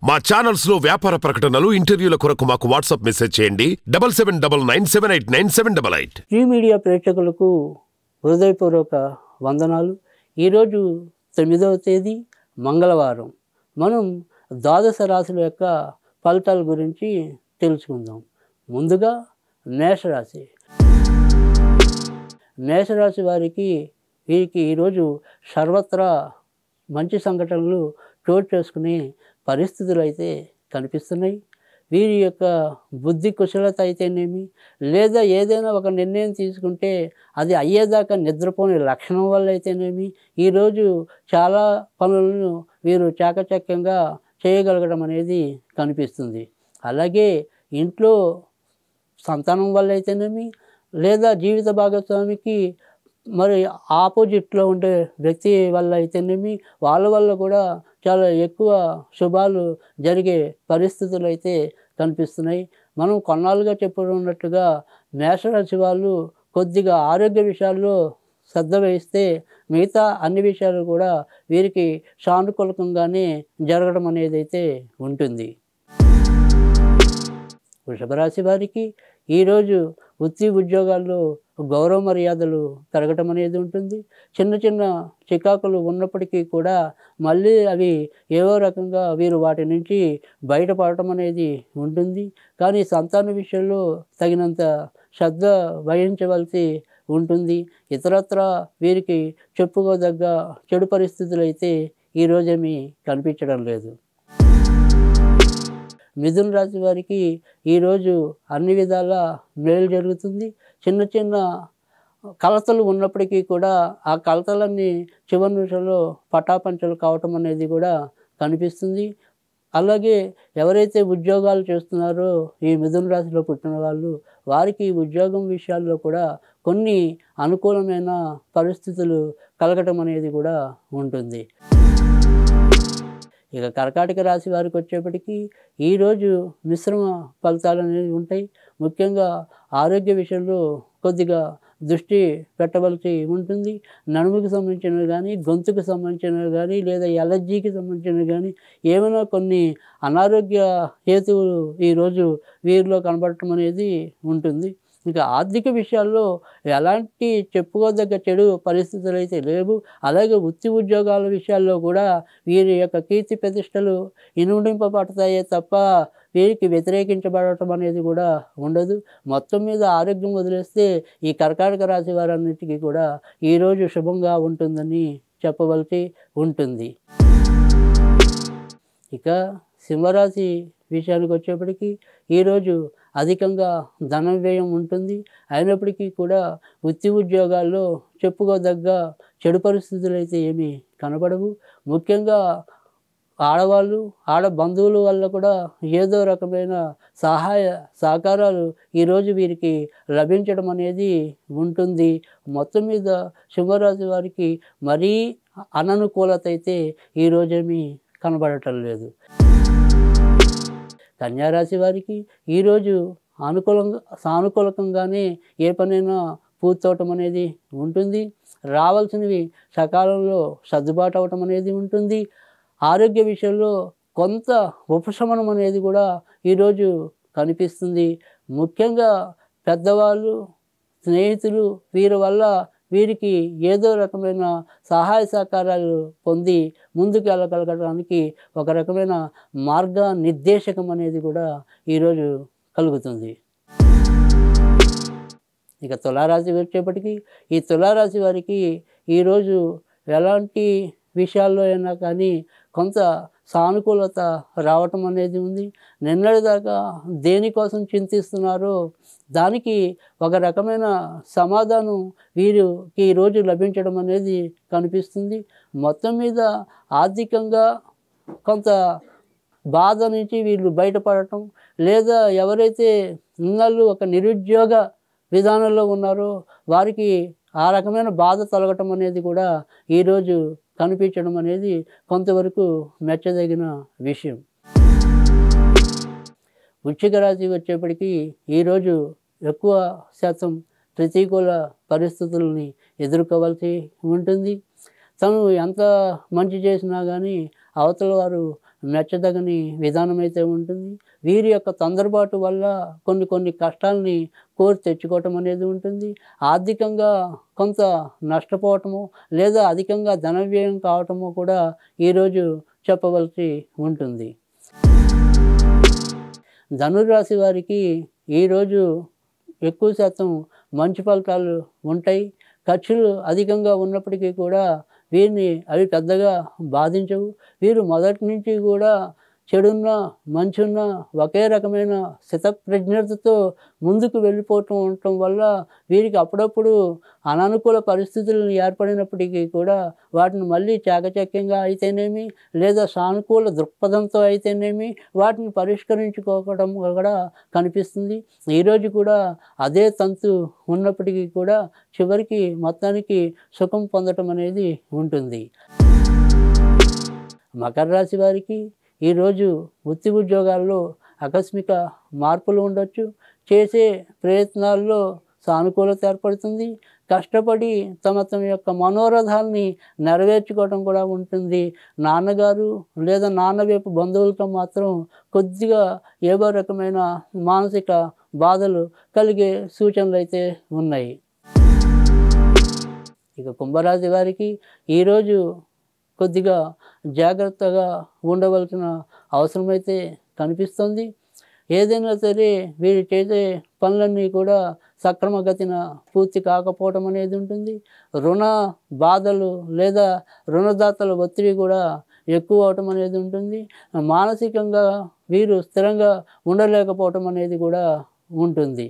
మా ఛానల్స్ లో వ్యాపార ప్రకటనలు, ఇంటర్వ్యూల కొరకు మాకు వాట్సాప్ మెసేజ్ చేయండి 7799978988. జీ మీడియా ప్రేక్షకులకు హృదయపూర్వక వందనాలు. ఈరోజు 9వ తేదీ మంగళవారం. మనం ద్వాదశ రాశుల యొక్క ఫలితాల గురించి తెలుసుకుందాం. ముందుగా మేషరాశి. మేషరాశి వీరికి ఈరోజు సర్వత్రా మంచి సంఘటనలు చోటు చేసుకునే పరిస్థితులు అయితే కనిపిస్తున్నాయి. వీరి యొక్క బుద్ధి కుశలత అయితేనేమి, లేదా ఏదైనా ఒక నిర్ణయం తీసుకుంటే అది అయ్యేదాకా నిద్రపోని లక్షణం వల్ల అయితేనేమి, ఈరోజు చాలా పనులను వీరు చాకచక్యంగా చేయగలగడం అనేది కనిపిస్తుంది. అలాగే ఇంట్లో సంతానం వల్ల అయితేనేమి, లేదా జీవిత భాగస్వామికి మరి ఆపోజిట్లో ఉండే వ్యక్తి వల్ల అయితేనేమి, వాళ్ళ వల్ల కూడా చాలా ఎక్కువ శుభాలు జరిగే పరిస్థితులు అయితే కనిపిస్తున్నాయి. మనం కొన్నాళ్ళుగా చెప్పుకున్నట్టుగా మేషరాశి వాళ్ళు కొద్దిగా ఆరోగ్య విషయాల్లో శ్రద్ధ వహిస్తే మిగతా అన్ని విషయాలు కూడా వీరికి సానుకూలకంగానే జరగడం అనేది అయితే ఉంటుంది. వృషభ రాశి వారికి ఈరోజు వృత్తి ఉద్యోగాల్లో గౌరవ మర్యాదలు పెరగటం అనేది ఉంటుంది. చిన్న చిన్న చికాకులు ఉన్నప్పటికీ కూడా మళ్ళీ అవి ఏవో రకంగా వీరు వాటి నుంచి బయటపడటం అనేది ఉంటుంది. కానీ సంతాన విషయంలో తగినంత శ్రద్ధ వహించవలసి ఉంటుంది. ఇతరత్ర వీరికి చెప్పుకోదగ్గ చెడు పరిస్థితులు అయితే ఈరోజేమీ కనిపించడం లేదు. మిథున రాశి వారికి ఈరోజు అన్ని విధాల మేలు జరుగుతుంది. చిన్న చిన్న కలతలు ఉన్నప్పటికీ కూడా ఆ కలతలన్నీ చివరి నిమిషంలో పటాపంచలు కావటం అనేది కూడా కనిపిస్తుంది. అలాగే ఎవరైతే ఉద్యోగాలు చేస్తున్నారో ఈ మిథున రాశిలో పుట్టిన వాళ్ళు, వారికి ఉద్యోగం విషయాల్లో కూడా కొన్ని అనుకూలమైన పరిస్థితులు కలగటం అనేది కూడా ఉంటుంది. ఇక కర్కాటక రాశి వారికి వచ్చేప్పటికీ ఈరోజు మిశ్రమ ఫలితాలు అనేవి ఉంటాయి. ముఖ్యంగా ఆరోగ్య విషయంలో కొద్దిగా దృష్టి పెట్టవలసి ఉంటుంది. నడుముకి సంబంధించినవి కానీ, గొంతుకు సంబంధించినవి కానీ, లేదా ఎలర్జీకి సంబంధించినవి కానీ ఏమైనా కొన్ని అనారోగ్య హేతువులు ఈరోజు వీరిలో కనబడటం అనేది ఉంటుంది. ఇంకా ఆర్థిక విషయాల్లో ఎలాంటి చెప్పుకోదగ్గ చెడు పరిస్థితులు అయితే లేవు. అలాగే వృత్తి ఉద్యోగాల విషయాల్లో కూడా వీరి యొక్క కీర్తి ప్రతిష్టలు ఇనుడింపబడతాయే తప్ప వీరికి వ్యతిరేకించబడటం అనేది కూడా ఉండదు. మొత్తం మీద ఆరోగ్యం వదిలేస్తే ఈ కర్కాటక రాశి వారన్నిటికీ కూడా ఈరోజు శుభంగా ఉంటుందని చెప్పవలసి ఉంటుంది. ఇక సింహరాశి విషయానికి వచ్చేప్పటికీ ఈరోజు అధికంగా ధన వ్యయం ఉంటుంది. అయినప్పటికీ కూడా వృత్తి ఉద్యోగాల్లో చెప్పుకోదగ్గ చెడు పరిస్థితులు అయితే ఏమీ కనబడవు. ముఖ్యంగా ఆడవాళ్ళు, ఆడ బంధువుల వల్ల కూడా ఏదో రకమైన సహాయ సహకారాలు ఈరోజు వీరికి లభించడం అనేది ఉంటుంది. మొత్తం మీద సింహరాశి వారికి మరీ అననుకూలత అయితే ఈరోజేమీ కనబడటం లేదు. కన్యారాశి వారికి ఈరోజు సానుకూలకంగానే ఏ పనైనా పూర్తవటం అనేది ఉంటుంది. రావాల్సినవి సకాలంలో సర్దుబాటు అవటం అనేది ఉంటుంది. ఆరోగ్య విషయంలో కొంత ఉపశమనం అనేది కూడా ఈరోజు కనిపిస్తుంది. ముఖ్యంగా పెద్దవాళ్ళు, స్నేహితులు వీరి వల్ల వీరికి ఏదో రకమైన సహాయ సహకారాలు పొంది ముందుకు వెళ్ళగలగడానికి ఒక రకమైన మార్గ నిర్దేశకం అనేది కూడా ఈరోజు కలుగుతుంది. ఇక తులారాశి వచ్చేప్పటికీ ఈ తులారాశి వారికి ఈరోజు ఎలాంటి విషయాల్లో అయినా కానీ కొంత సానుకూలత రావటం అనేది ఉంది. నిన్నటిదాకా దేనికోసం చింతిస్తున్నారో దానికి ఒక రకమైన సమాధానం వీరికి ఈరోజు లభించడం అనేది కనిపిస్తుంది. మొత్తం మీద ఆర్థికంగా కొంత బాధ నుంచి వీళ్ళు బయటపడటం, లేదా ఎవరైతే ఇన్నాళ్ళు ఒక నిరుద్యోగ విధానంలో ఉన్నారో వారికి ఆ రకమైన బాధ తొలగటం అనేది కూడా ఈరోజు కనిపించడం అనేది కొంతవరకు మెచ్చదగిన విషయం. వృశ్చిక రాశి వచ్చేప్పటికీ ఈరోజు ఎక్కువ శాతం ప్రతికూల పరిస్థితుల్ని ఎదుర్కోవాల్సి ఉంటుంది. తను ఎంత మంచి చేసినా కానీ అవతల వారు మెచ్చదగని విధానం అయితే ఉంటుంది. వీరి యొక్క తొందరపాటు వల్ల కొన్ని కష్టాలని కోరి తెచ్చుకోవటం అనేది ఉంటుంది. ఆర్థికంగా కొంత నష్టపోవటము లేదా అధికంగా ధన వ్యయం కావటము కూడా ఈరోజు చెప్పవలసి ఉంటుంది. ధనుర్రాశి వారికి ఈరోజు ఎక్కువ శాతం మంచి ఫలితాలు ఉంటాయి. ఖర్చులు అధికంగా ఉన్నప్పటికీ కూడా వీరిని అవి పెద్దగా బాధించవు. వీరు మొదటి నుంచి కూడా చెడున్నా మంచున్నా ఒకే రకమైన స్థితప్రజ్ఞతతో ముందుకు వెళ్ళిపోతూ ఉండటం వల్ల వీరికి అప్పుడప్పుడు అననుకూల పరిస్థితులు ఏర్పడినప్పటికీ కూడా వాటిని మళ్ళీ చాకచక్యంగా అయితేనేమి లేదా సానుకూల దృక్పథంతో అయితేనేమి వాటిని పరిష్కరించుకోవడం కూడా కనిపిస్తుంది. ఈరోజు కూడా అదే తంతు ఉన్నప్పటికీ కూడా చివరికి మొత్తానికి సుఖం పొందటం అనేది ఉంటుంది. మకర రాశి వారికి ఈరోజు వృత్తి ఉద్యోగాల్లో ఆకస్మిక మార్పులు ఉండొచ్చు. చేసే ప్రయత్నాల్లో సానుకూలత ఏర్పడుతుంది. కష్టపడి తమ యొక్క మనోరథాల్ని నెరవేర్చుకోవడం కూడా ఉంటుంది. నాన్నగారు లేదా నాన్న వైపు బంధువులతో మాత్రం కొద్దిగా ఏదో రకమైన మానసిక బాధలు కలిగే సూచనలు అయితే ఉన్నాయి. ఇక కుంభరాశి వారికి ఈరోజు కొద్దిగా జాగ్రత్తగా ఉండవలసిన అవసరమైతే కనిపిస్తుంది. ఏదైనా సరే వీరు చేసే పనులన్నీ కూడా సక్రమగతిన పూర్తి కాకపోవడం అనేది ఉంటుంది. రుణ బాధలు లేదా రుణదాతల ఒత్తిడి కూడా ఎక్కువ అవటం అనేది ఉంటుంది. మానసికంగా వీరు స్థిరంగా ఉండలేకపోవటం అనేది కూడా ఉంటుంది.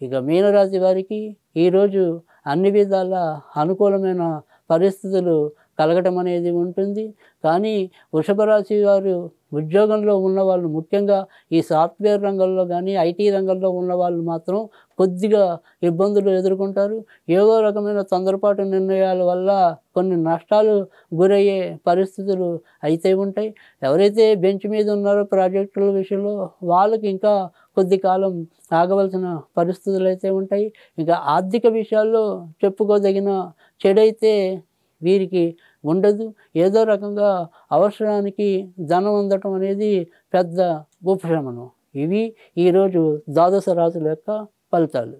ఇక మీనరాశి వారికి ఈరోజు అన్ని విధాల అనుకూలమైన పరిస్థితులు కలగటం అనేది ఉంటుంది. కానీ వృషభ రాశి వారు ఉద్యోగంలో ఉన్నవాళ్ళు, ముఖ్యంగా ఈ సాఫ్ట్వేర్ రంగంలో కానీ ఐటీ రంగంలో ఉన్నవాళ్ళు మాత్రం కొద్దిగా ఇబ్బందులు ఎదుర్కొంటారు. ఏదో రకమైన తొందరపాటు నిర్ణయాల వల్ల కొన్ని నష్టాలు గురయ్యే పరిస్థితులు అయితే ఉంటాయి. ఎవరైతే బెంచ్ మీద ఉన్నారో ప్రాజెక్టుల విషయంలో వాళ్ళకి ఇంకా కొద్ది కాలం ఆగవలసిన పరిస్థితులు అయితే ఉంటాయి. ఇంకా ఆర్థిక విషయాల్లో చెప్పుకోదగిన చెడైతే వీరికి ఉండదు. ఏదో రకంగా అవసరానికి ధనం అందటం అనేది పెద్ద ఉపశమనం. ఇవి ఈరోజు ద్వాదశ రాశుల యొక్క ఫలితాలు.